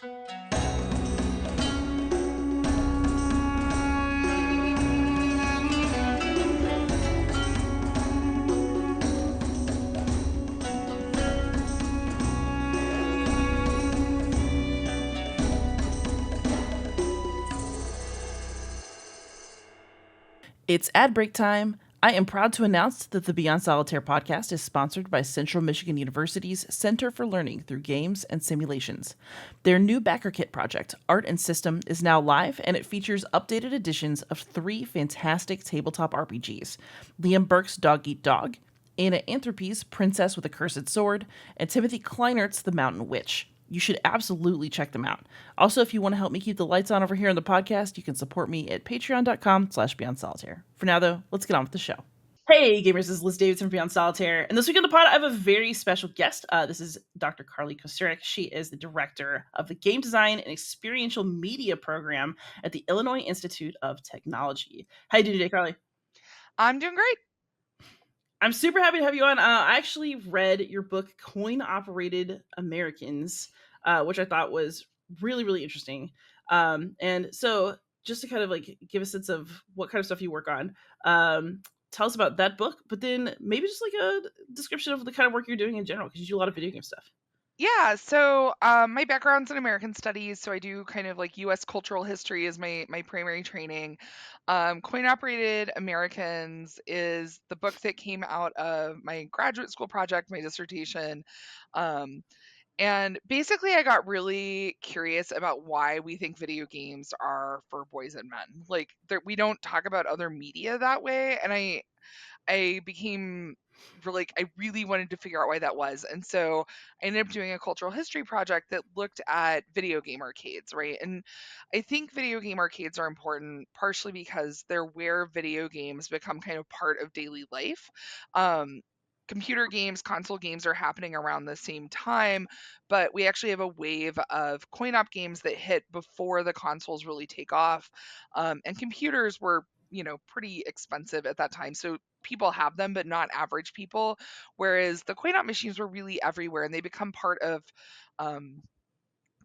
It's ad break time. I am proud to announce that the Beyond Solitaire podcast is sponsored by Central Michigan University's Center for Learning Through Games and Simulations. Their new backer kit project, Art and System, is now live, and it features updated editions of 3 fantastic tabletop RPGs: Liam Burke's Dog Eat Dog, Anna Anthropy's Princess with a Cursed Sword, and Timothy Kleinert's The Mountain Witch. You should absolutely check them out. Also, if you want to help me keep the lights on over here on the podcast, you can support me at patreon.com/Beyond Solitaire. For now, though, let's get on with the show. Hey, gamers, this is Liz Davidson from Beyond Solitaire. And this week on the pod, I have a very special guest. This is Dr. Carly Kocurek. She is the director of the Game Design and Experiential Media program at the Illinois Institute of Technology. How you doing today, Carly? I'm doing great. I'm super happy to have you on. I actually read your book, Coin Operated Americans, which I thought was really, really interesting. And so just to kind of like give a sense of what kind of stuff you work on, tell us about that book, but then maybe just like a description of the kind of work you're doing in general, because you do a lot of video game stuff. Yeah, so my background's in American studies, so I do kind of like U.S. cultural history is my primary training. Coin Operated Americans is the book that came out of my graduate school project, my dissertation. Um, and basically, I got really curious about why we think video games are for boys and men. Like, we don't talk about other media that way, and I became like I really wanted to figure out why that was. And so I ended up doing a cultural history project that looked at video game arcades, right? And I think video game arcades are important partially because they're where video games become kind of part of daily life. Um, Computer games, console games are happening around the same time, but we actually have a wave of coin op games that hit before the consoles really take off. And computers were pretty expensive at that time. So people have them, but not average people. Whereas the coin op machines were really everywhere and they become part of um,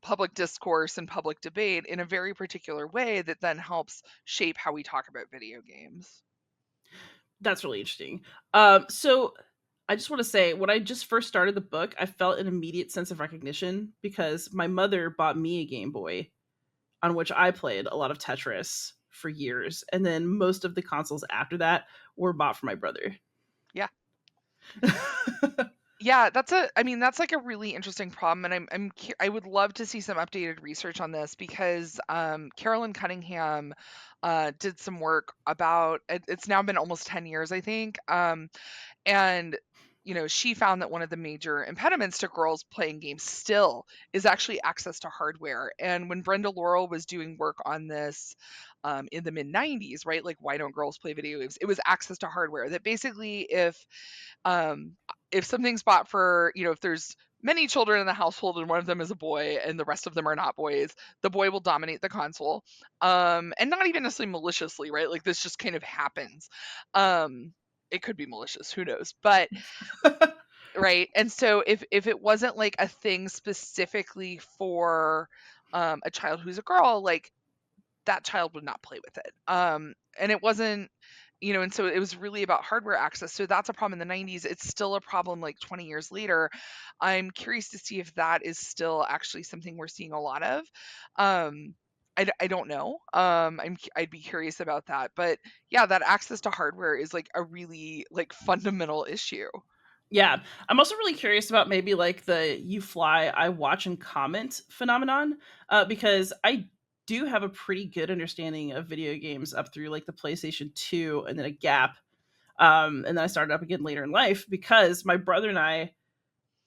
public discourse and public debate in a very particular way that then helps shape how we talk about video games. That's really interesting. So I just want to say, when I just first started the book, I felt an immediate sense of recognition because my mother bought me a Game Boy on which I played a lot of Tetris for years, and then most of the consoles after that were bought for my brother. Yeah. Yeah, that's like a really interesting problem, and I would love to see some updated research on this because Carolyn Cunningham did some work about it's now been almost 10 years, I think. And she found that one of the major impediments to girls playing games still is actually access to hardware. And when Brenda Laurel was doing work on this in the mid 90s, right, like why don't girls play video games, it was access to hardware. That basically um, if something's bought for, if there's many children in the household and one of them is a boy and the rest of them are not boys, the boy will dominate the console. And not even necessarily maliciously, right? Like this just kind of happens. It could be malicious, who knows? But right. And so if it wasn't like a thing specifically for a child who's a girl, like that child would not play with it. And it wasn't, and so it was really about hardware access. So that's a problem in the 90s. It's still a problem like 20 years later. I'm curious to see if that is still actually something we're seeing a lot of. I don't know. I'd be curious about that. But yeah, that access to hardware is like a really like fundamental issue. Yeah, I'm also really curious about maybe like the "you fly, I watch and comment" phenomenon, because I do have a pretty good understanding of video games up through like the PlayStation 2 and then a gap. And then I started up again later in life because my brother and I,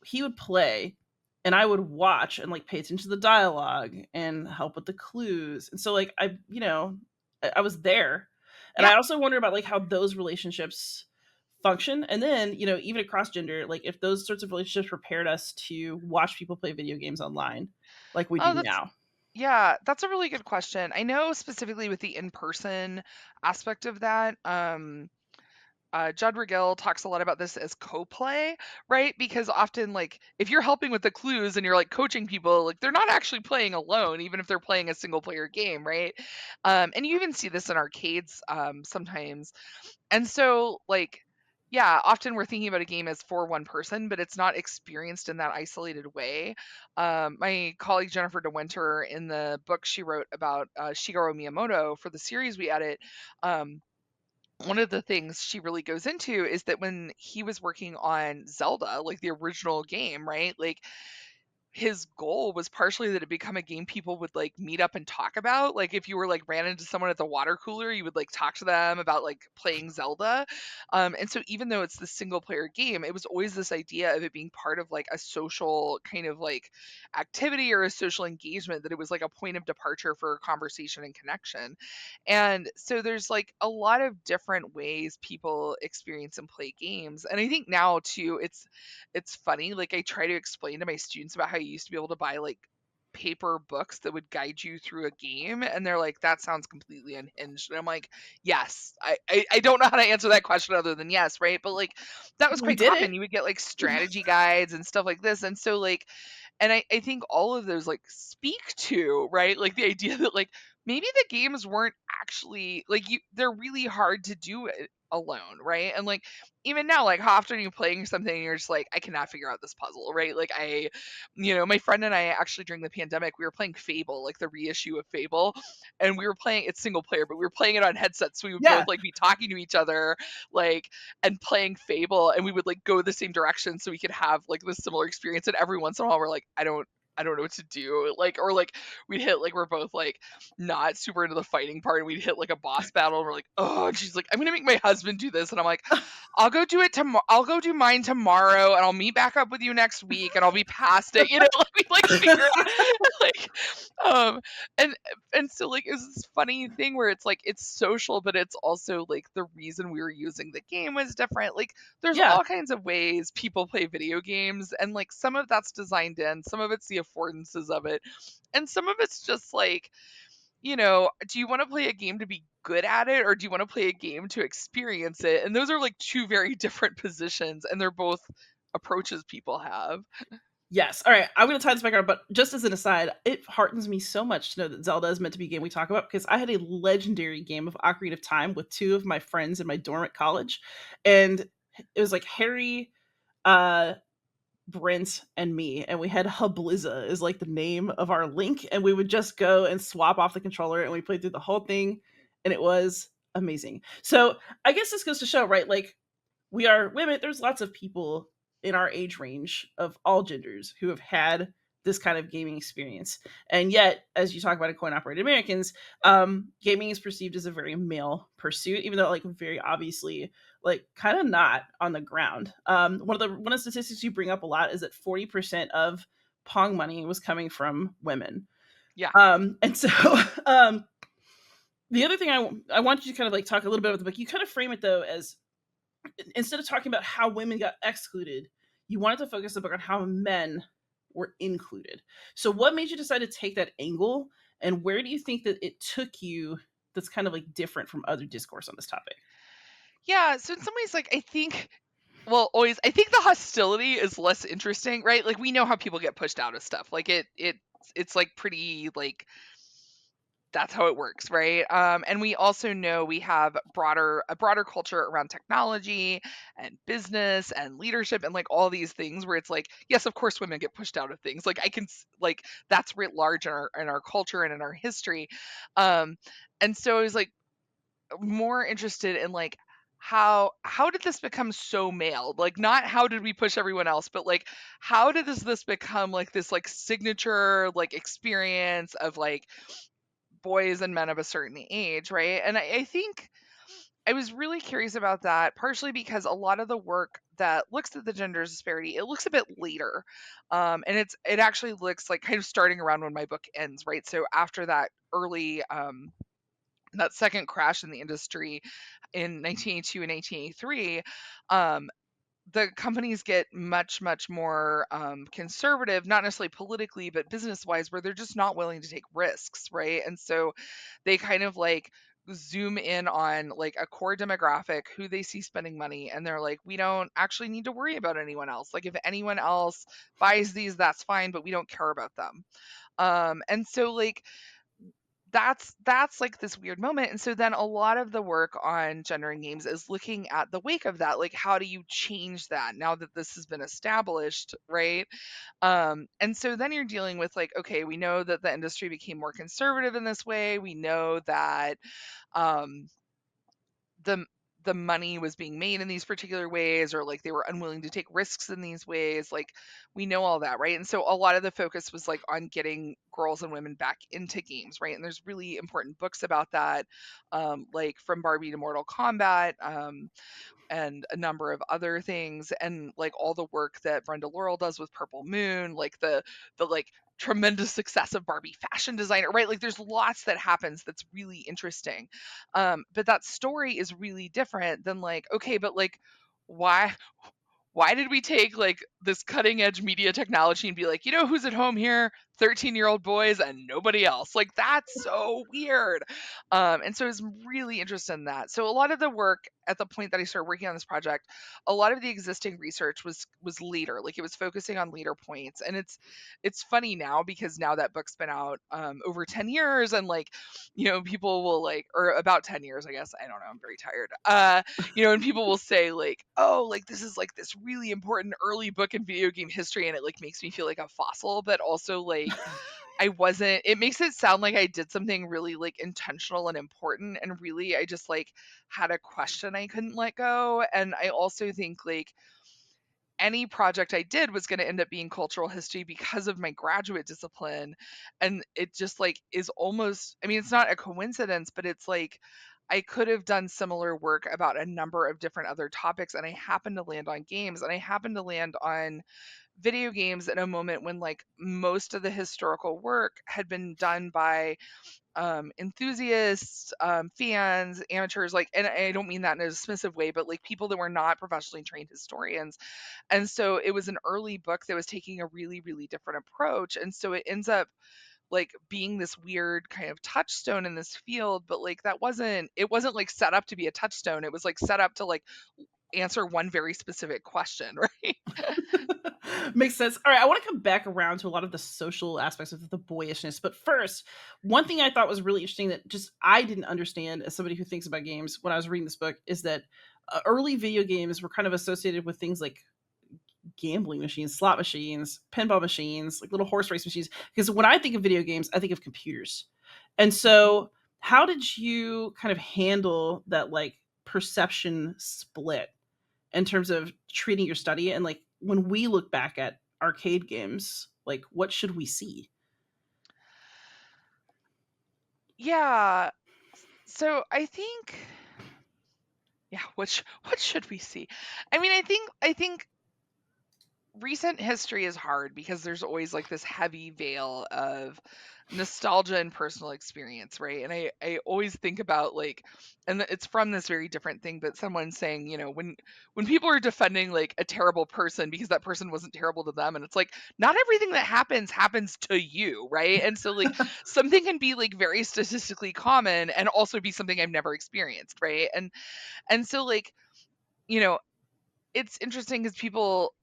he would play and I would watch and like pay attention to the dialogue and help with the clues. And so like I was there. And Yeah. I also wonder about like how those relationships function. And then, even across gender, like if those sorts of relationships prepared us to watch people play video games online like we Oh, do that's now. Yeah, that's a really good question. I know specifically with the in-person aspect of that, Judd Regill talks a lot about this as co-play, right? Because often, like, if you're helping with the clues and you're like coaching people, like they're not actually playing alone, even if they're playing a single player game, right? And you even see this in arcades sometimes. And so, like, yeah, often we're thinking about a game as for one person, but it's not experienced in that isolated way. My colleague Jennifer DeWinter, in the book she wrote about Shigeru Miyamoto for the series we edit, um, one of the things she really goes into is that when he was working on Zelda, like the original game, right? Like his goal was partially that it become a game people would like meet up and talk about. Like if you were like ran into someone at the water cooler, you would like talk to them about like playing Zelda. And so even though it's the single player game, it was always this idea of it being part of like a social kind of like activity or a social engagement, that it was like a point of departure for conversation and connection. And so there's like a lot of different ways people experience and play games. And I think now too, it's funny, like, I try to explain to my students about how you used to be able to buy, like, paper books that would guide you through a game, and they're like, "That sounds completely unhinged," and I'm like, "Yes." I don't know how to answer that question other than yes, right? But, like, that was We quite did common. it. You would get, like, strategy guides and stuff like this, and so, like, and I think all of those, like, speak to, right, like, the idea that, like, maybe the games weren't actually like, they're really hard to do it alone, right? And, like, even now, like, how often are you playing something and you're just like, "I cannot figure out this puzzle," right? Like, my friend and I actually during the pandemic, we were playing Fable, like the reissue of Fable, and we were playing it's single player, but we were playing it on headsets, so we would both Yeah. like be talking to each other, like, and playing Fable, and we would like go the same direction so we could have like this similar experience. And every once in a while, we're like, I don't know what to do. Like, or like we'd hit like we're both like not super into the fighting part, and we'd hit like a boss battle, and we're like, oh, and she's like, I'm gonna make my husband do this, and I'm like, I'll go do it tomorrow. I'll go do mine tomorrow, and I'll meet back up with you next week, and I'll be past it. Like we like figure out like, um, and so like it's this funny thing where it's like it's social, but it's also like the reason we were using the game was different. Like there's Yeah. all kinds of ways people play video games, and like some of that's designed in, some of it's the affordances of it, and some of it's just like, do you want to play a game to be good at it, or do you want to play a game to experience it? And those are like two very different positions, and they're both approaches people have. Yes. All right. I'm going to tie this back around, but just as an aside, it heartens me so much to know that Zelda is meant to be a game we talk about, because I had a legendary game of Ocarina of Time with two of my friends in my dorm at college. And it was like Harry, uh, Brent, and me. And we had Hubliza is like the name of our link. And we would just go and swap off the controller and we played through the whole thing. And it was amazing. So I guess this goes to show, right? Like, we are women. There's lots of people in our age range of all genders who have had this kind of gaming experience, and yet, as you talk about in coin operated Americans, gaming is perceived as a very male pursuit, even though, like, very obviously, like, kind of not on the ground. One of the statistics you bring up a lot is that 40% of Pong money was coming from women. Yeah. And so um, the other thing I want you to kind of like talk a little bit about the book. You kind of frame it though as, instead of talking about how women got excluded, you wanted to focus the book on how men were included. So what made you decide to take that angle, and where do you think that it took you that's kind of like different from other discourse on this topic? Yeah. So in some ways, like I think, well, always I think the hostility is less interesting, right? Like we know how people get pushed out of stuff. Like it's like pretty like that's how it works, right? And we also know we have a broader culture around technology and business and leadership and like all these things where it's like, yes, of course, women get pushed out of things. Like like that's writ large in our culture and in our history. Um, and so I was like more interested in like how did this become so male? Like not how did we push everyone else, but like how did this become like this like signature like experience of like boys and men of a certain age, right? And I think I was really curious about that, partially because a lot of the work that looks at the gender disparity, it looks a bit later, and it actually looks like kind of starting around when my book ends, right? So after that early that second crash in the industry in 1982 and 1983, um, the companies get much more conservative, not necessarily politically but business wise, where they're just not willing to take risks, right? And so they kind of like zoom in on like a core demographic, who they see spending money, and they're like, we don't actually need to worry about anyone else. Like if anyone else buys these, that's fine, but we don't care about them. And so like that's like this weird moment. And so then a lot of the work on gender in games is looking at the wake of that, like how do you change that now that this has been established, right? And so then you're dealing with like, okay, we know that the industry became more conservative in this way. We know that um, the the money was being made in these particular ways, or like they were unwilling to take risks in these ways. Like we know all that, right? And so a lot of the focus was like on getting girls and women back into games, right? And there's really important books about that, like From Barbie to Mortal Kombat, and a number of other things, and like all the work that Brenda Laurel does with Purple Moon, like the like tremendous success of Barbie fashion designer, right? Like there's lots that happens that's really interesting. But that story is really different than like, okay, but like why why did we take like this cutting edge media technology and be like, you know who's at home here? 13-year-old boys and nobody else. Like that's so weird. And so I was really interested in that. So a lot of the work at the point that I started working on this project, a lot of the existing research was later, like it was focusing on later points. And it's funny now because now that book's been out over 10 years, and like, people will like, or about 10 years, I guess. I don't know. I'm very tired. And people will say like, oh, like this is like this really important early book in video game history, and it like makes me feel like a fossil, but also like I wasn't. It makes it sound like I did something really like intentional and important, and really I just like had a question I couldn't let go. And I also think like any project I did was going to end up being cultural history because of my graduate discipline. And it just like is almost, I mean, it's not a coincidence, but it's like I could have done similar work about a number of different other topics. And I happened to land on games, and I happened to land on video games in a moment when like most of the historical work had been done by enthusiasts, fans, amateurs, like, and I don't mean that in a dismissive way, but like people that were not professionally trained historians. And so it was an early book that was taking a really, really different approach. And so it ends up like being this weird kind of touchstone in this field, but like it wasn't like set up to be a touchstone. It was like set up to like answer one very specific question, right? Makes sense. All right, I want to come back around to a lot of the social aspects of the boyishness, but first, one thing I thought was really interesting that just I didn't understand as somebody who thinks about games when I was reading this book is that early video games were kind of associated with things like gambling machines, slot machines, pinball machines, like little horse race machines. Because when I think of video games, I think of computers. And so, how did you kind of handle that like perception split in terms of treating your study? And like when we look back at arcade games, like what should we see? Yeah. So I think, yeah, what should we see? I mean, I think recent history is hard because there's always like this heavy veil of nostalgia and personal experience, right? And I always think about like, and it's from this very different thing, but someone saying, when people are defending like a terrible person because that person wasn't terrible to them, and it's like not everything that happens to you, right? And so like something can be like very statistically common and also be something I've never experienced, right? And so like, you know, it's interesting because people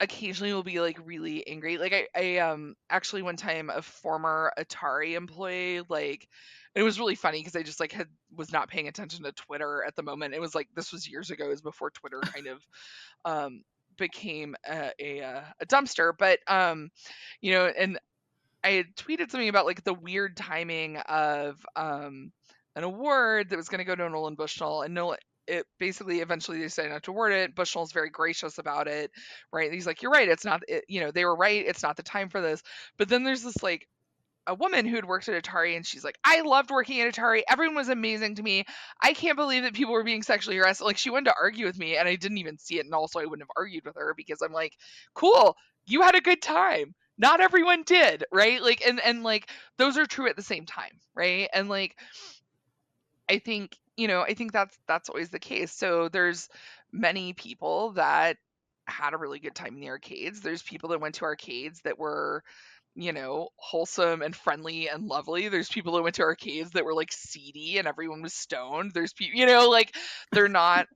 occasionally will be like really angry. Like I actually one time a former Atari employee, like, it was really funny because I just like was not paying attention to Twitter at the moment. It was like this was years ago, it was before Twitter kind of um became a dumpster. But and I had tweeted something about like the weird timing of an award that was going to go to Nolan Bushnell, and Nolan, it basically eventually they decided not to award it. Bushnell's very gracious about it, right? He's like, "You're right. It's not. They were right. It's not the time for this." But then there's this like a woman who had worked at Atari, and she's like, I loved working at Atari. Everyone was amazing to me. I can't believe that people were being sexually harassed. Like, she wanted to argue with me, and I didn't even see it. And also, I wouldn't have argued with her because I'm like, cool, you had a good time. Not everyone did, right? Like, and like those are true at the same time, right? And like, I think that's always the case. So there's many people that had a really good time in the arcades. There's people that went to arcades that were wholesome and friendly and lovely. There's people who went to arcades that were like seedy and everyone was stoned. There's people, like they're not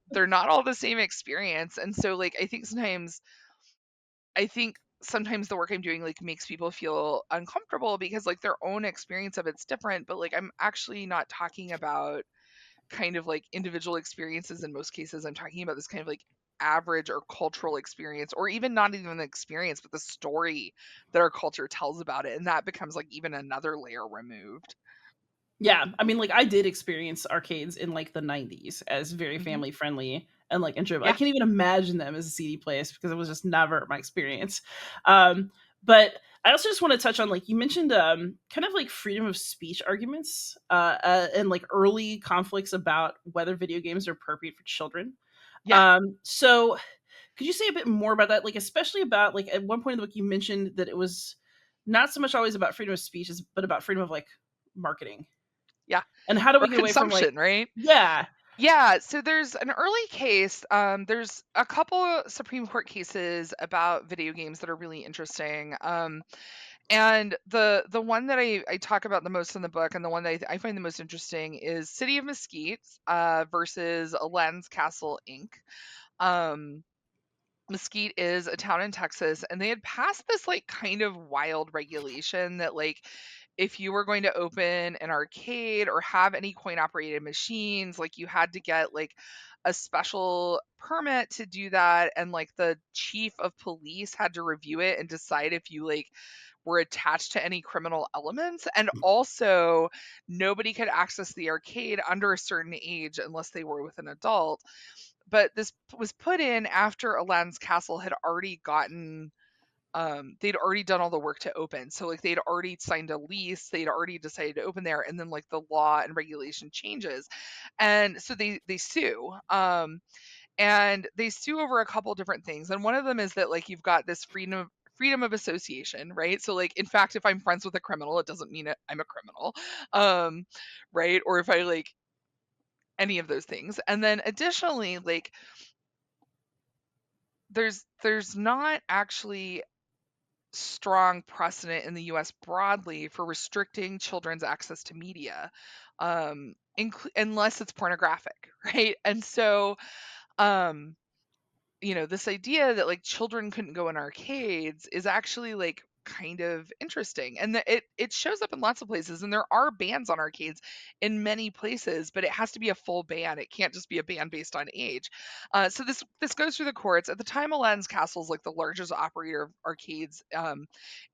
all the same experience. And so like I think sometimes the work I'm doing like makes people feel uncomfortable because like their own experience of it's different, but like I'm actually not talking about kind of like individual experiences in most cases. I'm talking about this kind of like average or cultural experience, or even not even the experience, but the story that our culture tells about it. And that becomes like even another layer removed. Yeah, I mean, like I did experience arcades in like the '90s as very Hmm. family friendly and like enjoyable. I Yeah. can't even imagine them as a CD place because it was just never my experience. Um, but I also just want to touch on like you mentioned kind of like freedom of speech arguments and like early conflicts about whether video games are appropriate for children. Yeah. So could you say a bit more about that? Like especially about like at one point in the book you mentioned that it was not so much always about freedom of speech, but about freedom of like marketing. Yeah. And how do we Or get away from like consumption, right? yeah. Yeah, so there's an early case. There's a couple Supreme Court cases about video games that are really interesting. And the one that I talk about the most in the book, and the one that I find the most interesting, is City of Mesquite versus Lens Castle Inc. Um, Mesquite is a town in Texas, and they had passed this like kind of wild regulation that like if you were going to open an arcade or have any coin operated machines, like you had to get like a special permit to do that, and like the chief of police had to review it and decide if you like were attached to any criminal elements. And also nobody could access the arcade under a certain age unless they were with an adult. But this was put in after Aladdin's Castle had already gotten they'd already done all the work to open. So like they'd already signed a lease, they'd already decided to open there, and then like the law and regulation changes. And so they sue. And they sue over a couple different things. And one of them is that like you've got this freedom of association, right? So like in fact if I'm friends with a criminal, it doesn't mean I'm a criminal. Um right? Or if I like any of those things. And then additionally, like there's not actually strong precedent in the US broadly for restricting children's access to media, unless it's pornographic, right? And so um this idea that like children couldn't go in arcades is actually like kind of interesting, and that it shows up in lots of places, and there are bans on arcades in many places, but it has to be a full ban. It can't just be a ban based on age. So this goes through the courts. At the time, Aladdin's Castle is like the largest operator of arcades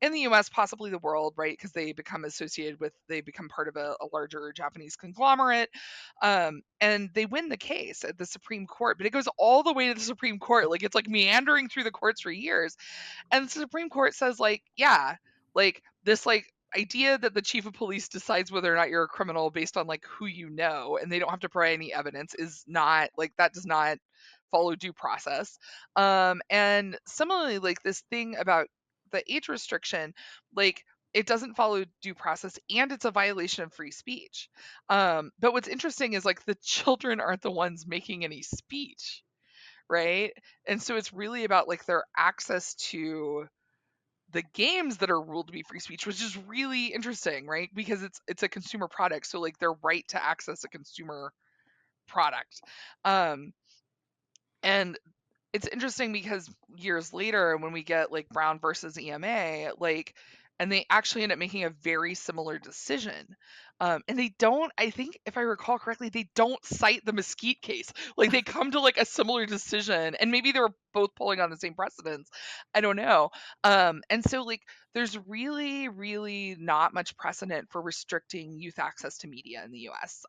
in the US, possibly the world, right? Because they become part of a larger Japanese conglomerate. And they win the case at the Supreme Court, but it goes all the way to the Supreme Court. Like it's like meandering through the courts for years. And the Supreme Court says, like, yeah, like this like idea that the chief of police decides whether or not you're a criminal based on like who you know, and they don't have to provide any evidence, is not like that does not follow due process. And similarly, like this thing about the age restriction, like it doesn't follow due process, and it's a violation of free speech. But what's interesting is like the children aren't the ones making any speech, right? And so it's really about like their access to the games that are ruled to be free speech, which is really interesting, right? Because it's a consumer product, so like their right to access a consumer product. Um, and it's interesting because years later when we get like Brown versus EMA, like and they actually end up making a very similar decision. And they don't, I think if I recall correctly, they don't cite the Mesquite case. Like they come to like a similar decision, and maybe they were both pulling on the same precedents. I don't know. And so like there's really, really not much precedent for restricting youth access to media in the US.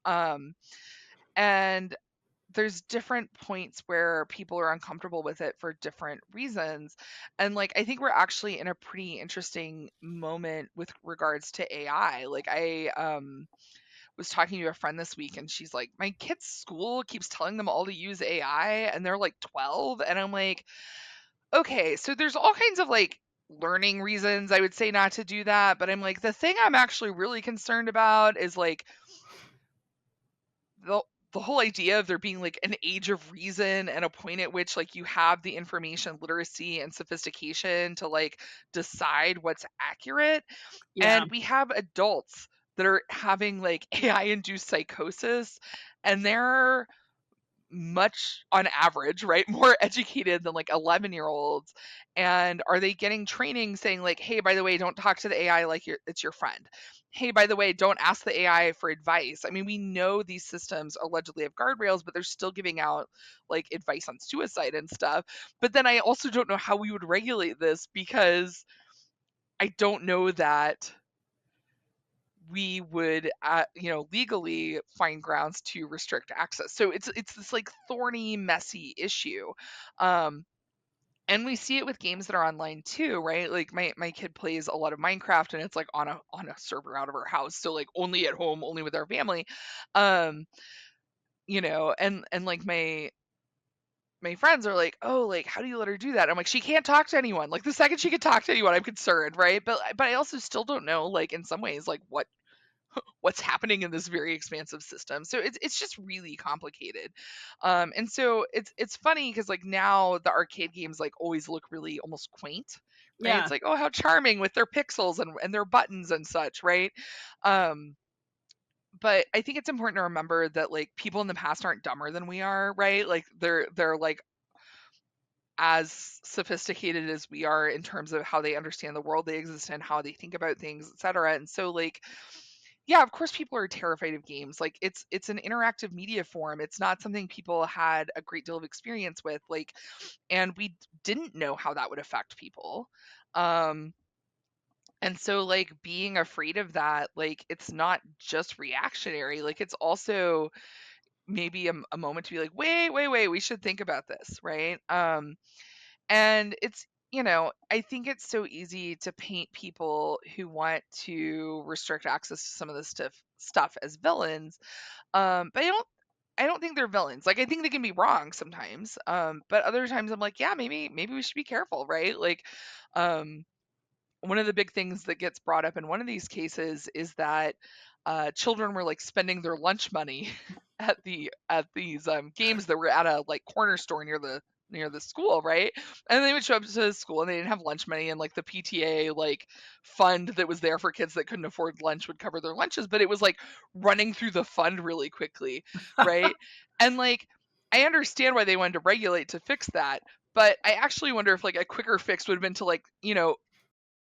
And there's different points where people are uncomfortable with it for different reasons. And like I think we're actually in a pretty interesting moment with regards to AI. Like I was talking to a friend this week, and she's like, my kid's school keeps telling them all to use AI, and they're like 12. And I'm like, okay, so there's all kinds of like learning reasons I would say not to do that, but I'm like, the thing I'm actually really concerned about is like the the whole idea of there being like an age of reason and a point at which like you have the information literacy and sophistication to like decide what's accurate, Yeah. and we have adults that are having like AI induced psychosis, and they're much on average, right, more educated than like 11-year-olds. And are they getting training saying like, hey, by the way, don't talk to the AI like it's your friend. Hey, by the way, don't ask the AI for advice. I mean, we know these systems allegedly have guardrails, but they're still giving out like advice on suicide and stuff. But then I also don't know how we would regulate this, because I don't know that we would, legally find grounds to restrict access. So it's this like thorny, messy issue. Um, and we see it with games that are online too, right? Like my kid plays a lot of Minecraft, and it's like on a server out of her house, so like only at home, only with our family. Um, and like my friends are like, oh, like how do you let her do that? I'm like, she can't talk to anyone. Like the second she could talk to anyone, I'm concerned, right? But I also still don't know, like in some ways, like what's happening in this very expansive system. So it's just really complicated. And so it's funny because like now the arcade games like always look really almost quaint, right? It's Yeah. like, oh, how charming with their pixels and their buttons and such, right? Um, but I think it's important to remember that like people in the past aren't dumber than we are, right? Like they're like as sophisticated as we are in terms of how they understand the world they exist in, how they think about things, etc. And so like, yeah, of course people are terrified of games. Like it's an interactive media form. It's not something people had a great deal of experience with. Like, and we didn't know how that would affect people. Um and so like being afraid of that, like it's not just reactionary. Like it's also maybe a moment to be like, wait, we should think about this, right? And it's, I think it's so easy to paint people who want to restrict access to some of this stuff as villains. But I don't think they're villains. Like I think they can be wrong sometimes. But other times I'm like, yeah, maybe we should be careful, right? Like um one of the big things that gets brought up in one of these cases is that children were like spending their lunch money at these games that were at a like corner store near the school, right? And they would show up to the school and they didn't have lunch money, and like the PTA like fund that was there for kids that couldn't afford lunch would cover their lunches, but it was like running through the fund really quickly, right? And like I understand why they wanted to regulate to fix that, but I actually wonder if like a quicker fix would have been to like,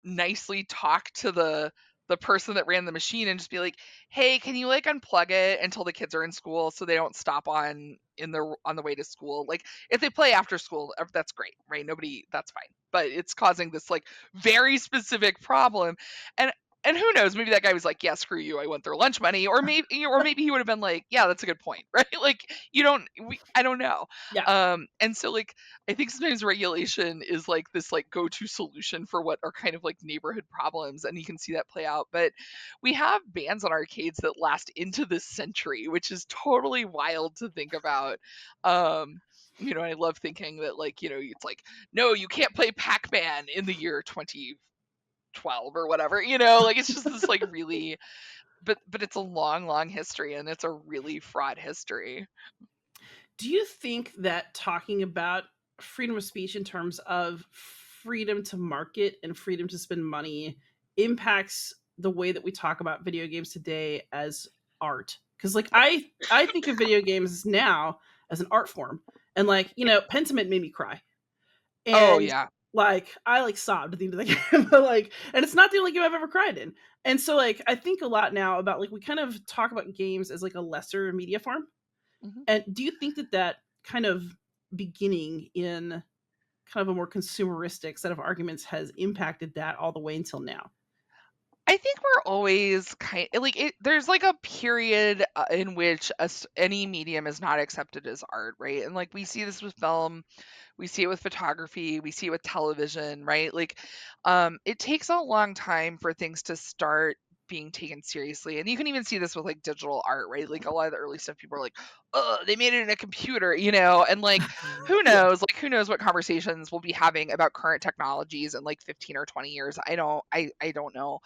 nicely talk to the person that ran the machine and just be like, "Hey, can you like unplug it until the kids are in school so they don't stop on the way to school? Like if they play after school, that's great, right? Nobody, that's fine. But it's causing this like very specific problem." And and who knows, maybe that guy was like, "Yeah, screw you. I want their lunch money." Or maybe he would have been like, "Yeah, that's a good point." Right? Like I don't know. Yeah. And so like I think sometimes regulation is like this like go-to solution for what are kind of like neighborhood problems, and you can see that play out. But we have bans on arcades that last into this century, which is totally wild to think about. I love thinking that like, it's like, no, you can't play Pac-Man in the year 2012 or whatever, like it's just this like really, but it's a long, long history, and it's a really fraught history. Do you think that talking about freedom of speech in terms of freedom to market and freedom to spend money impacts the way that we talk about video games today as art? Because like I think of video games now as an art form, and like Pentiment made me cry, Oh and yeah. like I like sobbed at the end of the game, but like, and it's not the only game I've ever cried in. And so like I think a lot now about like we kind of talk about games as like a lesser media form, Mhm. and do you think that that kind of beginning in kind of a more consumeristic set of arguments has impacted that all the way until now? I think we're always kind like there's like a period in which any medium is not accepted as art, right? And like we see this with film, we see it with photography, we see it with television, right? Like it takes a long time for things to start being taken seriously. And you can even see this with like digital art, right? Like a lot of the early stuff people are like, "Oh, they made it in a computer," and like who Yeah. knows? Like who knows what conversations we'll be having about current technologies in like 15 or 20 years. I don't know.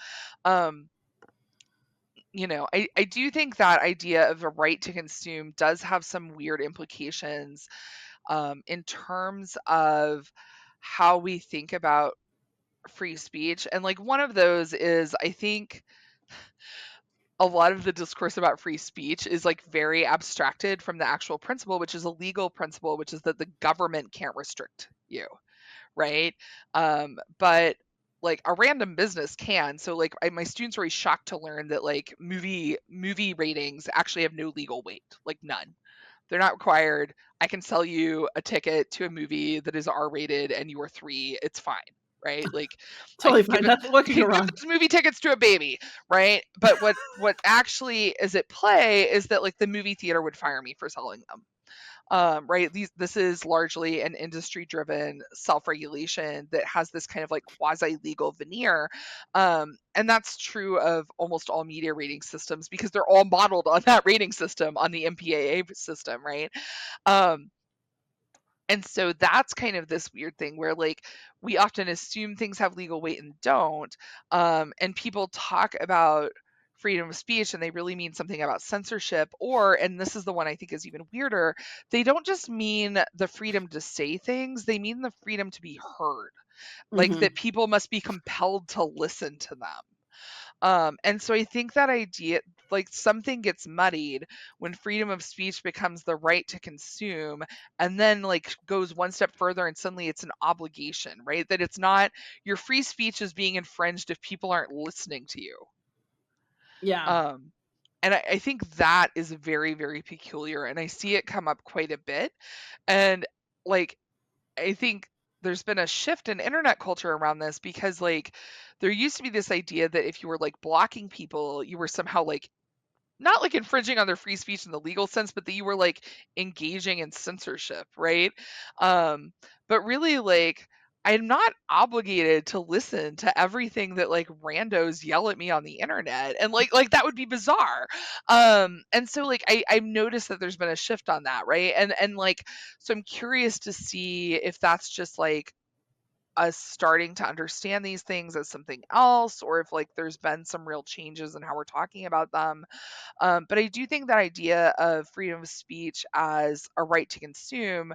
Um I do think that idea of a right to consume does have some weird implications in terms of how we think about free speech. And like one of those is, I think a lot of the discourse about free speech is like very abstracted from the actual principle, which is a legal principle, which is that the government can't restrict you, right? But like a random business can. So like my students were always shocked to learn that like movie ratings actually have no legal weight, like none. They're not required. I can sell you a ticket to a movie that is R rated and you are 3. It's fine, right? Like I Totally can give fine. it Nothing. What I could can go give wrong? those movie tickets to a baby, right? But what actually is at play is that like the movie theater would fire me for selling them. Right? This is largely an industry driven self regulation that has this kind of like quasi legal veneer. And that's true of almost all media rating systems because they're all modeled on that rating system, on the MPAA system, right? Um, and so that's kind of this weird thing where like we often assume things have legal weight and don't. And people talk about freedom of speech and they really mean something about censorship, or, and this is the one I think is even weirder, they don't just mean the freedom to say things, they mean the freedom to be heard, like Hmm. that people must be compelled to listen to them. And so I think that idea, like something gets muddied when freedom of speech becomes the right to consume, and then like goes one step further and suddenly it's an obligation, right? That it's not, your free speech is being infringed if people aren't listening to you. Yeah. Um, and I think that is very, very peculiar. And I see it come up quite a bit. And like, I think there's been a shift in internet culture around this because like there used to be this idea that if you were like blocking people, you were somehow like not like infringing on their free speech in the legal sense, but that you were like engaging in censorship, right? Um, but really like I'm not obligated to listen to everything that like randos yell at me on the internet, and like that would be bizarre. And so like I've noticed that there's been a shift on that, right? And like so I'm curious to see if that's just like us starting to understand these things as something else, or if like there's been some real changes in how we're talking about them. But I do think that idea of freedom of speech as a right to consume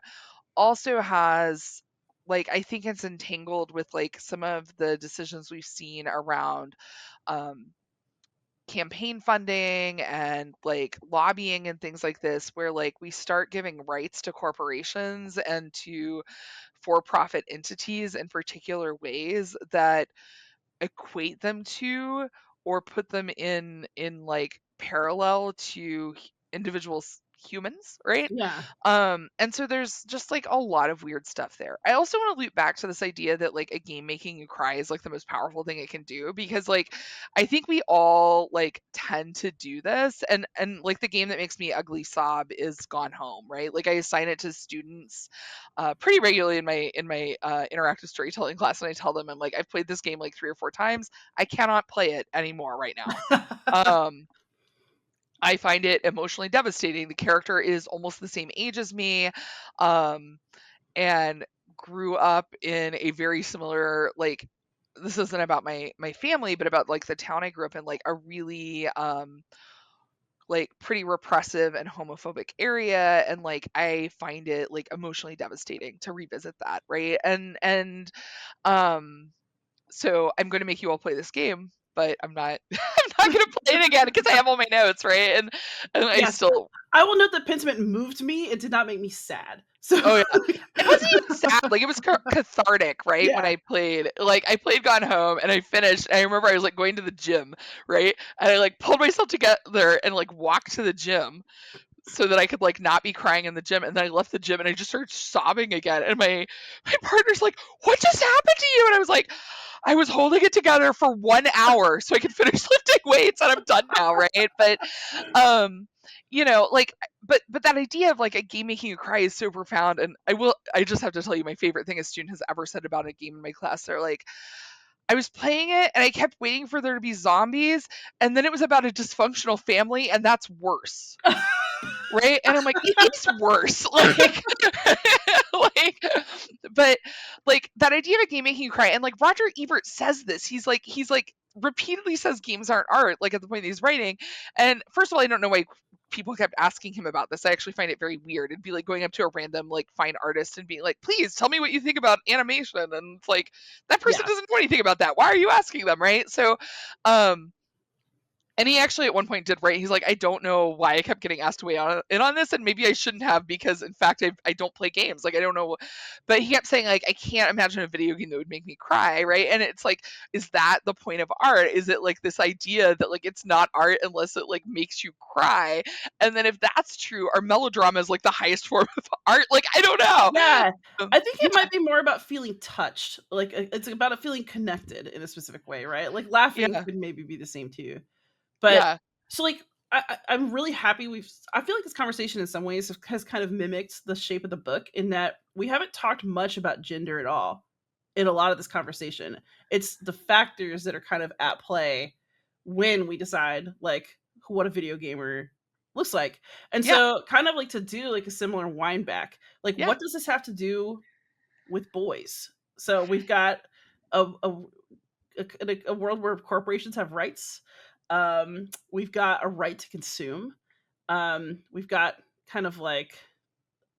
also has, like, I think it's entangled with like some of the decisions we've seen around um, campaign funding and like lobbying and things like this, where like we start giving rights to corporations and to for profit entities in particular ways that equate them to or put them in like parallel to individuals, humans, right? Yeah. And so there's just like a lot of weird stuff there. I also want to loop back to this idea that like a game making you cry is like the most powerful thing it can do, because like I think we all like tend to do this, and like the game that makes me ugly sob is Gone Home, right? Like I assign it to students pretty regularly in my interactive storytelling class, and I tell them, I'm like, I've played this game like 3 or 4 times, I cannot play it anymore right now. um I find it emotionally devastating. The character is almost the same age as me, um, and grew up in a very similar, like, this isn't about my family, but about like the town I grew up in, like a really like pretty repressive and homophobic area, and like I find it like emotionally devastating to revisit that, right? And um so I'm going to make you all play this game, but I'm not I'm not going to play it again because I have all my notes, right? And I Yes. still, I will note that Pentiment moved me. It did not make me sad. So oh yeah. It wasn't even sad, like, it was cathartic, right, when yeah. I played. Like, I played Gone Home, and I finished, and I remember I was, like, going to the gym, right, and I, like, pulled myself together and, like, walked to the gym so that I could, like, not be crying in the gym, and then I left the gym, and I just started sobbing again, and my partner's like, "What just happened to you?" And I was like, "I was holding it together for 1 hour so I could finish lifting weights, and I'm done now," right? But um like, but that idea of like a game making you cry is so profound. And I just have to tell you, my favorite thing a student has ever said about a game in my class, they're like, I was playing it and I kept waiting for there to be zombies, and then it was about a dysfunctional family, and that's worse, right? And I'm like, it is worse. Like, like, but like that idea of a game making you cry, and like Roger Ebert says this, he's like repeatedly says games aren't art, like at the point that he's writing. And first of all, I don't know why people kept asking him about this. I actually find it very weird. It'd be like going up to a random like fine artist and being like, please tell me what you think about animation. And it's like, that person Yeah. doesn't know anything about that. Why are you asking them? Right. So, um, and he actually at one point did write, he's like, I don't know why I kept getting asked to weigh in on this, and maybe I shouldn't have because, in fact, I don't play games. Like, I don't know. But he kept saying, like, I can't imagine a video game that would make me cry, right? And it's like, is that the point of art? Is it like this idea that, like, it's not art unless it, like, makes you cry? And then if that's true, are melodramas, like, the highest form of art? Like, I don't know. Yeah. I think Yeah, it might be more about feeling touched. Like, it's about a feeling connected in a specific way, right? Like, laughing yeah, could maybe be the same too. But yeah, so, like, I'm really happy I feel like this conversation in some ways has kind of mimicked the shape of the book in that we haven't talked much about gender at all in a lot of this conversation. It's the factors that are kind of at play when we decide, like, what a video gamer looks like. And yeah, so, kind of like to do like a similar wind back, like, yeah. what does this have to do with boys? So, we've got a, a a world where corporations have rights. We've got a right to consume. We've got kind of like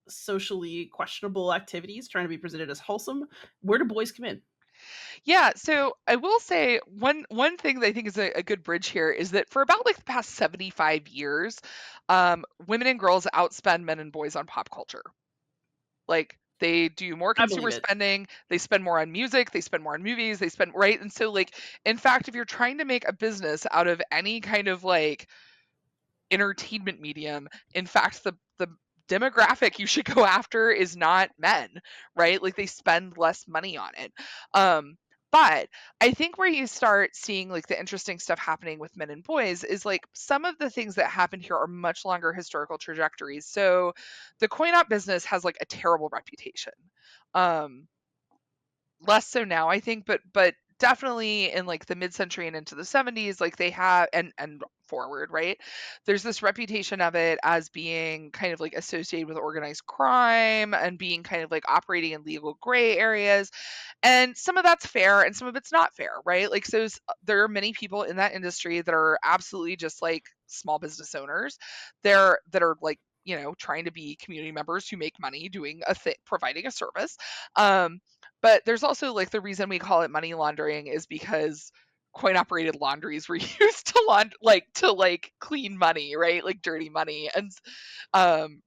socially questionable activities trying to be presented as wholesome. Where do boys come in? Yeah, so I will say one thing that I think is a good bridge here is that for about like the past 75 years, women and girls outspend men and boys on pop culture. Like they do more I believe consumer it. spending, they spend more on music, they spend more on movies, they spend right. And so like in fact, if you're trying to make a business out of any kind of like entertainment medium. In fact, the demographic you should go after is not men, right? Like they spend less money on it. But I think where you start seeing like the interesting stuff happening with men and boys is like some of the things that happened here are much longer historical trajectories. So the coin op business has like a terrible reputation. Um, Less so now, I think, but definitely in like the mid-century and into the 70s, like they have and forward, right? There's this reputation of it as being kind of like associated with organized crime and being kind of like operating in legal gray areas. And some of that's fair and some of it's not fair, right? Like so there are many people in that industry that are absolutely just like small business owners. They're that are like trying to be community members who make money doing a thing, providing a service. Um, but there's also like the reason we call it money laundering is because coin operated laundries were used to like clean money, right? Like dirty money. And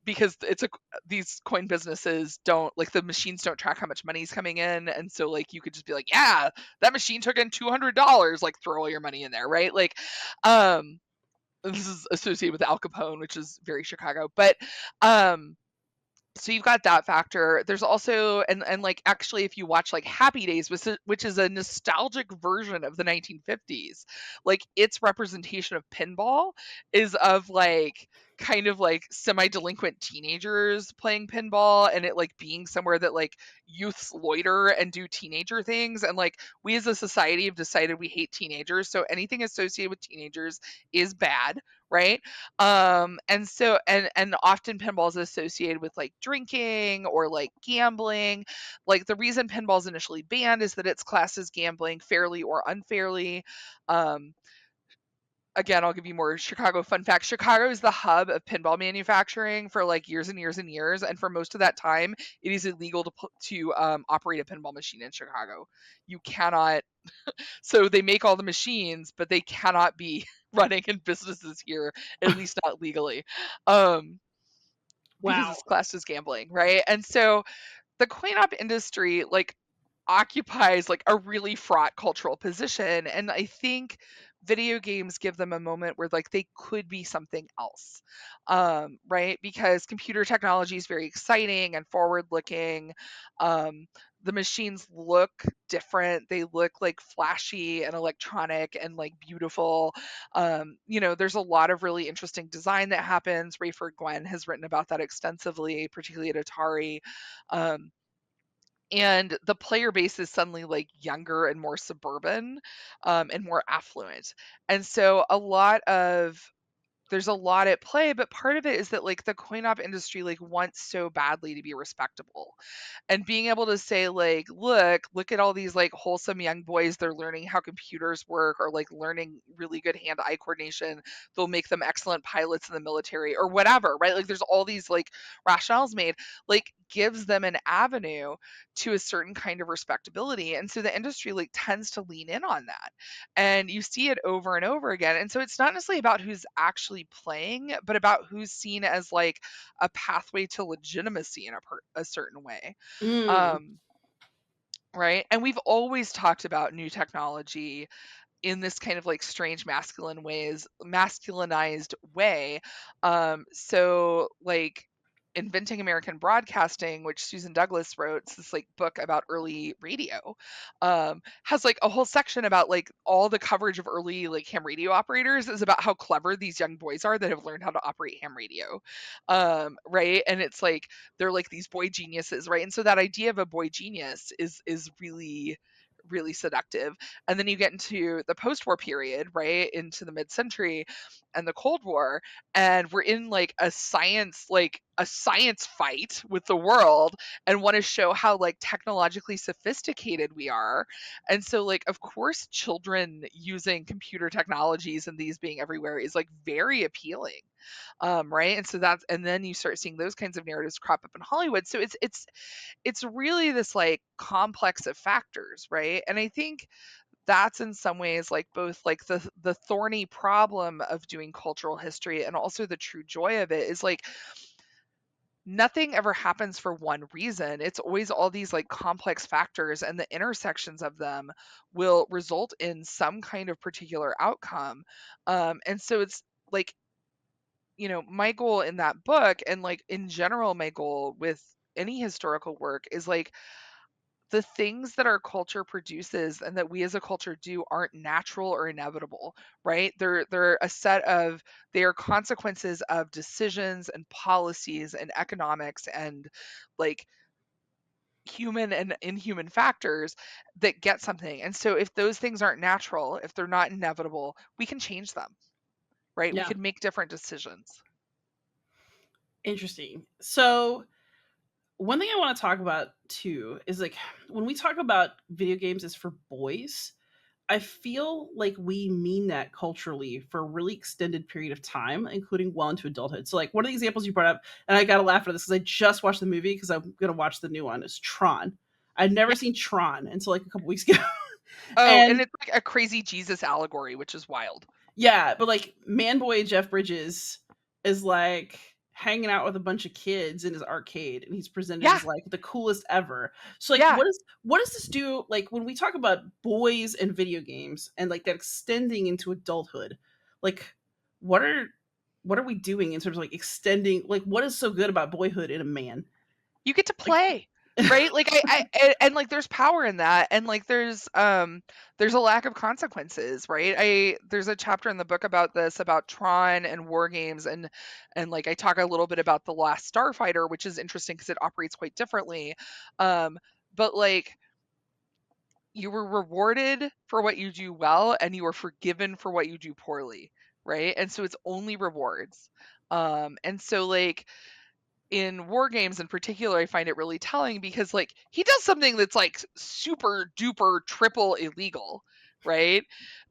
because these coin businesses don't like the machines don't track how much money's coming in, and so like you could just be like, yeah, that machine took in $200, like throw all your money in there, right? Like um this is associated with Al Capone, which is very Chicago. But um so you've got that factor. There's also and like actually if you watch like Happy Days, which is a nostalgic version of the 1950s, like its representation of pinball is of like kind of like semi-delinquent teenagers playing pinball and it like being somewhere that like youths loiter and do teenager things, and like we as a society have decided we hate teenagers, so anything associated with teenagers is bad, right? And often pinball is associated with like drinking or like gambling. Like the reason pinball is initially banned is that it's classed as gambling fairly or unfairly. um Again, I'll give you more Chicago fun facts. Chicago is the hub of pinball manufacturing for like years and years and years, and for most of that time it is illegal to operate a pinball machine in Chicago. You cannot. So they make all the machines, but they cannot be running in businesses here, at least not legally, um, because Wow. it's classed as gambling, right? And so the coin op industry like occupies like a really fraught cultural position, and I think video games give them a moment where like they could be something else, right? Because computer technology is very exciting and forward looking. The machines look different, they look like flashy and electronic and like beautiful. There's a lot of really interesting design that happens. Rayford Gwen has written about that extensively, particularly at Atari. um, and the player base is suddenly like younger and more suburban, and more affluent. And so a lot of there's a lot at play, but part of it is that like the coin op industry like wants so badly to be respectable, and being able to say like, look at all these like wholesome young boys, they're learning how computers work, or like learning really good hand eye coordination, they'll make them excellent pilots in the military or whatever, right? Like there's all these like rationales made, like gives them an avenue to a certain kind of respectability, and so the industry like tends to lean in on that, and you see it over and over again. And so it's not necessarily about who's actually playing, but about who's seen as like a pathway to legitimacy in a certain way. Mm. um, right, and we've always talked about new technology in this kind of like strange masculinized way. So like Inventing American Broadcasting, which Susan Douglas wrote, it's this like book about early radio, has like a whole section about like all the coverage of early like ham radio operators is about how clever these young boys are that have learned how to operate ham radio. Right, and it's like they're like these boy geniuses, right? And so that idea of a boy genius is really seductive. And then you get into the post-war period, right, into the mid-century and the Cold War, and we're in like a science fight with the world, and want to show how like technologically sophisticated we are. And so like of course children using computer technologies and these being everywhere is like very appealing. Right, and so that's, and then you start seeing those kinds of narratives crop up in Hollywood. So it's really this like complex of factors, right? And I think that's in some ways like both like the thorny problem of doing cultural history, and also the true joy of it is like nothing ever happens for one reason. It's always all these like complex factors, and the intersections of them will result in some kind of particular outcome. And so it's like, my goal in that book, and like in general my goal with any historical work, is like the things that our culture produces and that we as a culture do aren't natural or inevitable, right? They're a set of, they are consequences of decisions and policies and economics and like human and inhuman factors that get something. And so if those things aren't natural, if they're not inevitable, we can change them, right? We Yeah. could make different decisions. Interesting. So one thing I want to talk about too is like when we talk about video games as for boys, I feel like we mean that culturally for a really extended period of time, including well into adulthood. So, like one of the examples you brought up, and I gotta laugh at this because I just watched the movie because I'm gonna watch the new one, is Tron. I'd never Yeah. seen Tron until like a couple weeks ago, Oh, and and it's like a crazy Jesus allegory, which is wild. yeah, but like man boy Jeff Bridges is like hanging out with a bunch of kids in his arcade and he's presented Yeah. as like the coolest ever. So like Yeah. what does this do like when we talk about boys and video games and like that extending into adulthood? Like what are what are we doing in terms of like extending like what is so good about boyhood in a man? You get to Like play, right? Like and like there's power in that, and like there's a lack of consequences, right? There's a chapter in the book about this, about Tron and war games, and like I talk a little bit about the Last Starfighter, which is interesting because it operates quite differently. um but like you were rewarded for what you do well, and you were forgiven for what you do poorly, right? And so it's only rewards. And so like in war games in particular, I find it really telling because like he does something that's like super duper triple illegal, right?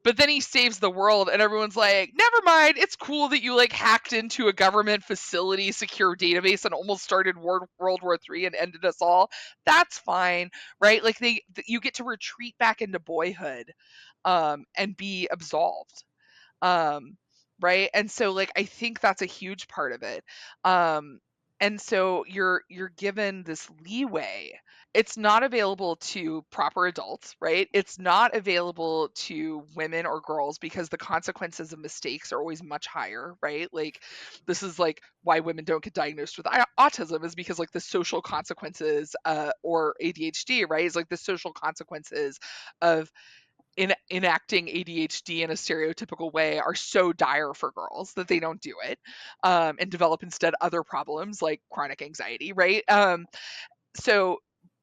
But then he saves the world, and everyone's like, never mind, it's cool that you like hacked into a government facility secure database and almost started World War III and ended us all. That's fine, right? Like you get to retreat back into boyhood, and be absolved. um right, and so like I think that's a huge part of it. um and so you're given this leeway. It's not available to proper adults, right? It's not available to women or girls because the consequences of mistakes are always much higher, right? Like this is like why women don't get diagnosed with autism, is because like the social consequences, or ADHD, right, is like the social consequences of enacting ADHD in a stereotypical way are so dire for girls that they don't do it, and develop instead other problems like chronic anxiety, right? So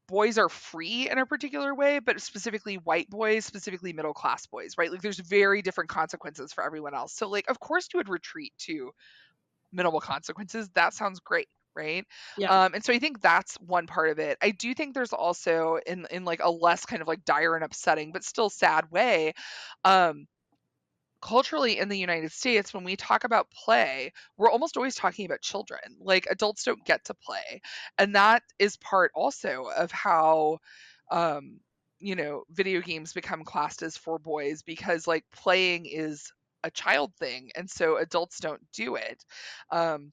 boys are free in a particular way, but specifically white boys, specifically middle class boys, right? Like there's very different consequences for everyone else. So like of course you would retreat to minimal consequences. That sounds great, right? Yeah. And so I think that's one part of it. I do think there's also in like a less kind of like dire and upsetting, but still sad way, um, culturally in the United States, when we talk about play, we're almost always talking about children. Like adults don't get to play. And that is part also of how um video games become classed as for boys because like playing is a child thing and so adults don't do it. Um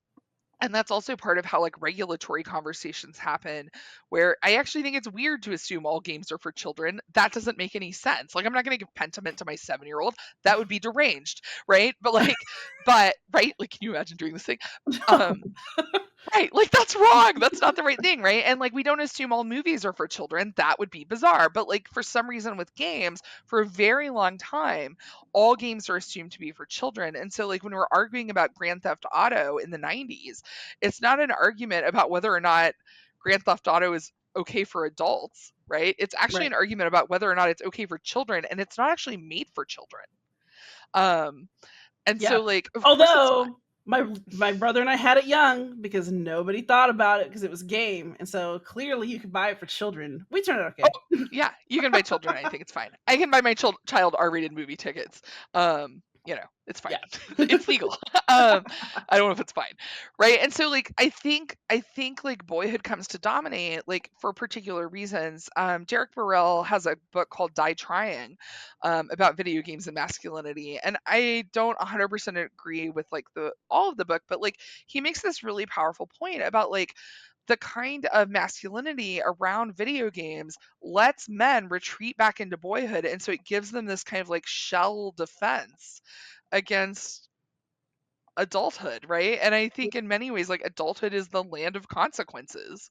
and that's also part of how like regulatory conversations happen where I actually think it's weird to assume all games are for children. That doesn't make any sense. Like I'm not going to give Pentiment to my 7-year-old. That would be deranged, right? But right, like can you imagine doing this thing? Um Right, like that's wrong. That's not the right thing, right? And like we don't assume all movies are for children. That would be bizarre. But like for some reason with games, for a very long time, all games are assumed to be for children. And so like when we're arguing about Grand Theft Auto in the 90s, it's not an argument about whether or not Grand Theft Auto is okay for adults, right? It's actually Right. an argument about whether or not it's okay for children and it's not actually made for children. Um and Yeah. so like of course it's not. Although my brother and I had it young because nobody thought about it because it was a game, and so clearly you could buy it for children. We turned out Oh, okay. yeah, you can buy children anything, it's fine. I can buy my child R-rated movie tickets. It's fine. Yeah. It's legal. I don't know if it's fine, right? And so, like, I think, like, boyhood comes to dominate, like, for particular reasons. Derek Burrell has a book called Die Trying, about video games and masculinity, and I don't 100% agree with, like, the all of the book, but, like, he makes this really powerful point about, like, the kind of masculinity around video games lets men retreat back into boyhood and so it gives them this kind of like shell defense against adulthood, right? And I think in many ways like adulthood is the land of consequences.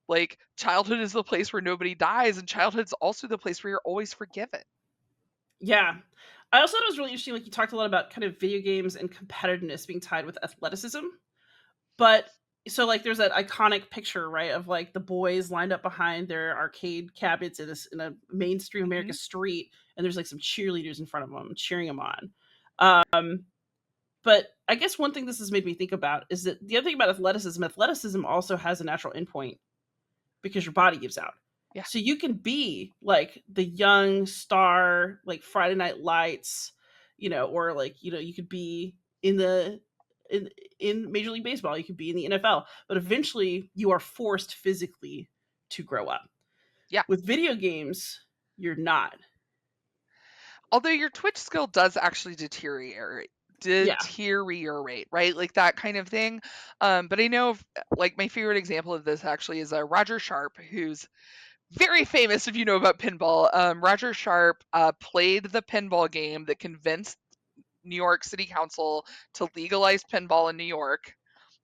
Like childhood is the place where nobody dies and childhood's also the place where you're always forgiven. Yeah. I also thought it was really interesting, like you talked a lot about kind of video games and competitiveness being tied with athleticism. But so like there's that iconic picture, right, of like the boys lined up behind their arcade cabinets in a mainstream America Mhm. street, and there's like some cheerleaders in front of them cheering them on. But I guess one thing this has made me think about is that the other thing about athleticism also has a natural endpoint because your body gives out. Yeah. So you can be like the young star, like Friday Night Lights, or like, you could be in the in in Major League Baseball, you could be in the NFL, but eventually you are forced physically to grow up. Yeah. With video games, you're not. Although your Twitch skill does actually Yeah. deteriorate, right? Like that kind of thing. But I know, like my favorite example of this actually is Roger Sharp, who's very famous if you know about pinball. Roger Sharp played the pinball game that convinced New York City Council to legalize pinball in New York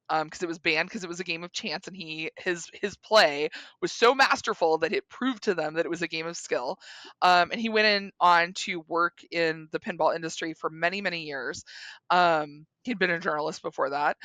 because it was banned because it was a game of chance and his play was so masterful that it proved to them that it was a game of skill. And he went in on to work in the pinball industry for many years. He'd been a journalist before that.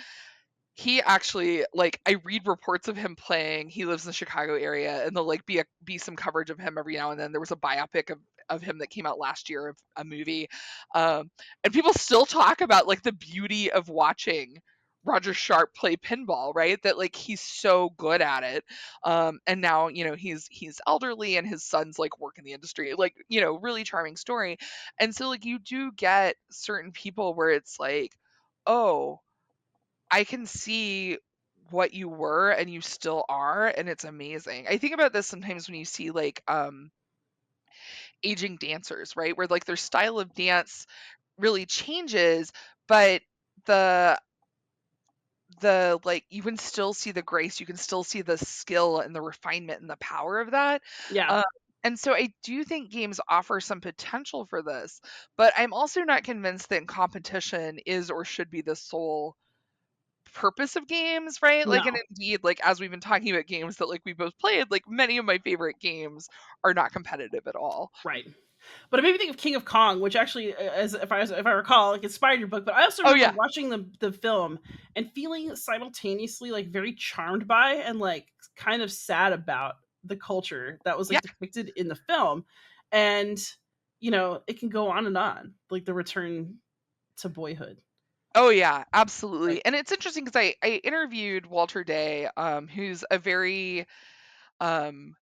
He actually, like, I read reports of him playing. He lives in the Chicago area, and there'll like be some coverage of him every now and then. There was a biopic of him that came out last year of a movie, and people still talk about like the beauty of watching Roger Sharp play pinball, right? That like he's so good at it, and now he's elderly and his sons like work in the industry, like really charming story, and so like you do get certain people where it's like, oh, I can see what you were and you still are, and it's amazing. I think about this sometimes when you see like aging dancers, right? Where like their style of dance really changes, but the like you can still see the grace, you can still see the skill and the refinement and the power of that. Yeah. Um, and so I do think games offer some potential for this, but I'm also not convinced that competition is or should be the sole purpose of games, right? Like, and No. indeed, like as we've been talking about games that like we both played, like many of my favorite games are not competitive at all. Right. But it made me think of King of Kong, which actually, as if I recall, like inspired your book. But I also Oh remember yeah. watching the film and feeling simultaneously like very charmed by and like kind of sad about the culture that was Yeah. like depicted in the film. And you know, it can go on and on, like the return to boyhood. Oh yeah, absolutely. Like, And it's interesting because I interviewed Walter Day, who's a um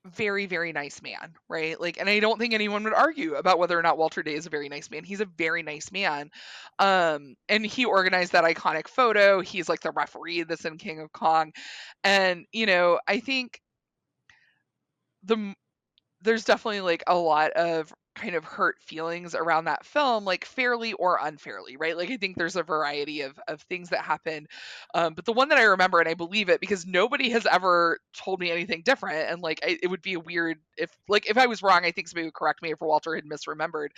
very nice man, right? Like, and I don't think anyone would argue about whether or not Walter Day is a very nice man. He's a very nice man. And he organized that iconic photo. He's like the referee that's in King of Kong. And, I think the there's definitely like a lot of kind of hurt feelings around that film, like fairly or unfairly, right? Like I think there's a variety of things that happen. But the one that I remember, and I believe it because nobody has ever told me anything different. And like it would be a weird if I was wrong, I think somebody would correct me if Walter had misremembered.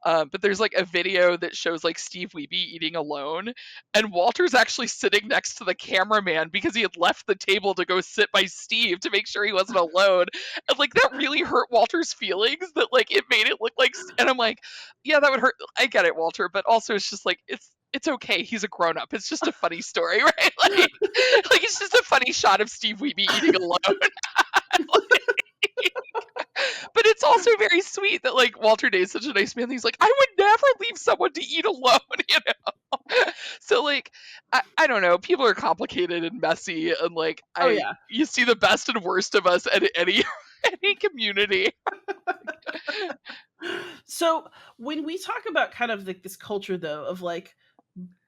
But there's like a video that shows like Steve Wiebe eating alone, and Walter's actually sitting next to the cameraman because he had left the table to go sit by Steve to make sure he wasn't alone. And like that really hurt Walter's feelings that like it made it look like and I'm like, yeah, that would hurt. I get it, Walter, but also it's just like it's okay. He's a grown up. It's just a funny story, right? Like it's just a funny shot of Steve Wiebe eating alone. But it's also very sweet that like Walter Day is such a nice man. He's like, I would never leave someone to eat alone, you know. So like, I don't know. People are complicated and messy, and like oh I yeah. you see the best and worst of us at any any community. So when we talk about kind of like this culture though of like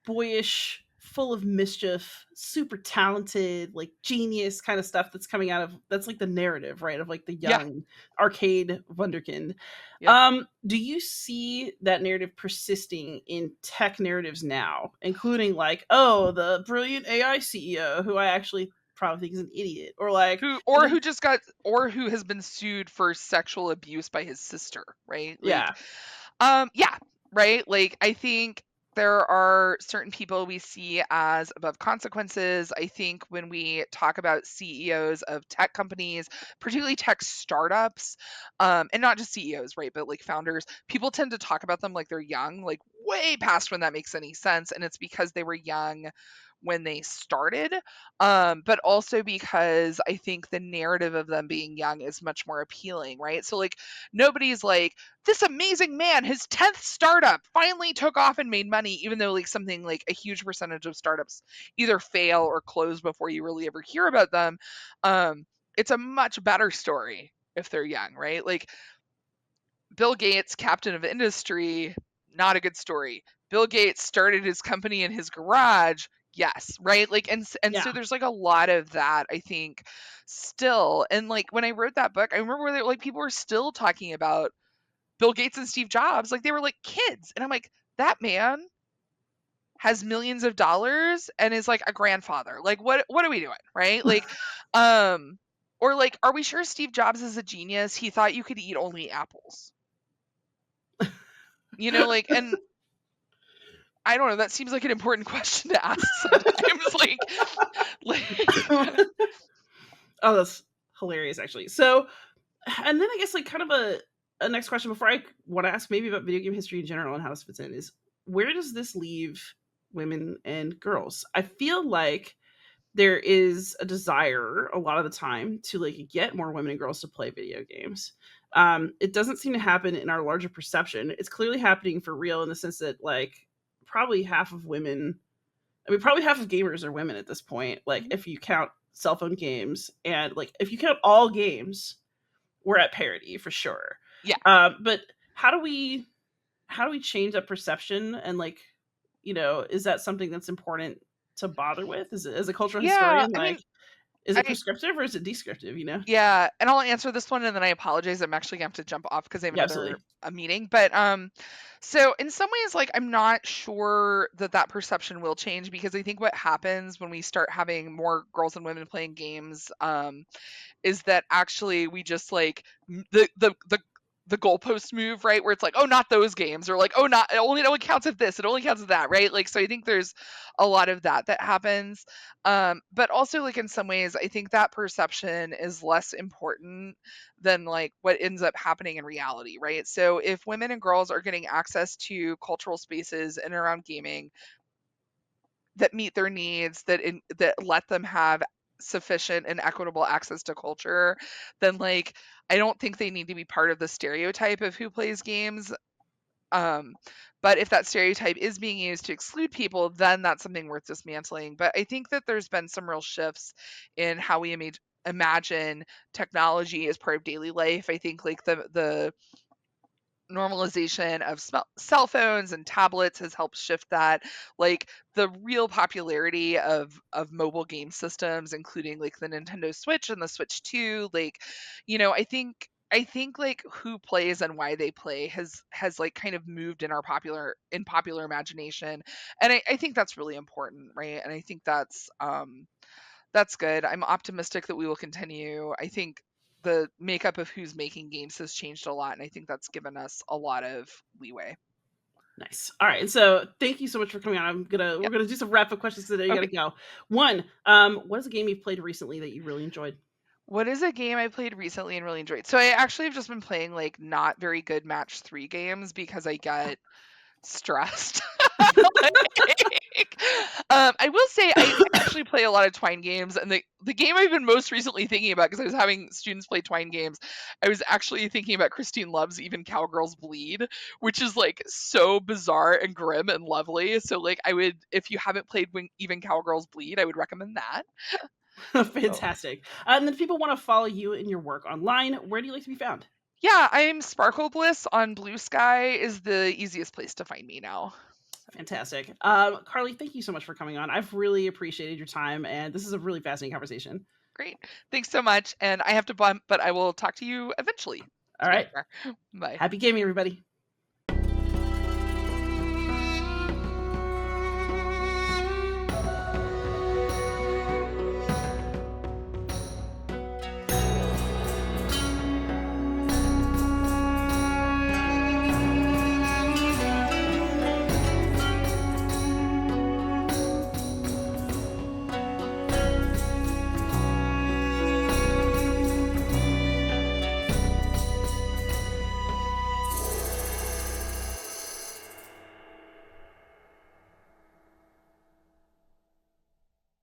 boyish, full of mischief, super talented, like genius kind of stuff that's coming out of, that's like the narrative, right? Of like the Yeah, young arcade wonderkind. yeah. Do you see that narrative persisting in tech narratives now, including like, oh, the brilliant AI CEO who I actually probably think is an idiot, or like, Or who just got or who has been sued for sexual abuse by his sister, right? yeah, Yeah, right? Like I think there are certain people we see as above consequences. I think when we talk about CEOs of tech companies, particularly tech startups, and not just CEOs, right, but like founders, people tend to talk about them like they're young, like way past when that makes any sense, and it's because they were young when they started, but also because I think the narrative of them being young is much more appealing, right? So like nobody's like this amazing man, his 10th startup finally took off and made money, even though like something like a huge percentage of startups either fail or close before you really ever hear about them. It's a much better story if they're young, right? Like Bill Gates, captain of industry, not a good story. Bill Gates started his company in his garage. Yes, right? Like and yeah. so there's like a lot of that I think still. And like when I wrote that book, I remember where like people were still talking about Bill Gates and Steve Jobs like they were like kids. And I'm like, that man has millions of dollars and is like a grandfather. Like what are we doing, right? Like um or like are we sure Steve Jobs is a genius? He thought you could eat only apples. Like and I don't know, that seems like an important question to ask sometimes like Oh, that's hilarious, actually. So, and then I guess like kind of a next question before I want to ask maybe about video game history in general and how this fits in is, where does this leave women and girls? I feel like there is a desire a lot of the time to like get more women and girls to play video games. It doesn't seem to happen in our larger perception. It's clearly happening for real in the sense that like probably half of women, I mean, probably half of gamers are women at this point. Like, Mhm. if you count cell phone games, and like if you count all games, we're at parity for sure. Yeah. But how do we change that perception? And like, is that something that's important to bother with? Is it, as a cultural Yeah, historian, I mean, like, is it I prescriptive or is it descriptive? yeah, and I'll answer this one and then I apologize. I'm actually gonna have to jump off because I have Yeah, another absolutely. a meeting. But so in some ways, like I'm not sure that that perception will change because I think what happens when we start having more girls and women playing games, is that actually we just like the goalpost move, right? Where it's like, oh, not those games, or like, oh, not it only counts if this, it only counts if that, right? Like, so I think there's a lot of that happens. But also, like in some ways, I think that perception is less important than like what ends up happening in reality, right? So if women and girls are getting access to cultural spaces in and around gaming that meet their needs, that let them have sufficient and equitable access to culture, then like I don't think they need to be part of the stereotype of who plays games. Um, but if that stereotype is being used to exclude people, then that's something worth dismantling. But I think that there's been some real shifts in how we imagine technology as part of daily life. I think like the normalization of cell phones and tablets has helped shift that. Like the real popularity of mobile game systems, including like the Nintendo Switch and the Switch 2, like, I think like who plays and why they play has like kind of moved in our popular imagination. And I think that's really important, right? And I think that's good. I'm optimistic that we will continue. I think the makeup of who's making games has changed a lot, and I think that's given us a lot of leeway. Nice. All right. So thank you so much for coming on. We're Yep. gonna do some rapid questions today. You gotta Okay. go. One, what is a game you've played recently that you really enjoyed? What is a game I played recently and really enjoyed? So I actually have just been playing like not very good match 3 games because I get stressed. Like, I will say I actually play a lot of Twine games, and the game I've been most recently thinking about, because I was having students play Twine games, I was actually thinking about Christine Love's Even Cowgirls Bleed, which is like so bizarre and grim and lovely. So like I would, if you haven't played Even Cowgirls Bleed, I would recommend that. So Fantastic. And then if people want to follow you and your work online, where do you like to be found? yeah, I'm Sparkle Bliss on Blue Sky is the easiest place to find me now. Fantastic. Carly, thank you so much for coming on. I've really appreciated your time, and this is a really fascinating conversation. Great. Thanks so much. And I have to bump, but I will talk to you eventually. All Take right. care. Bye. Happy gaming, everybody.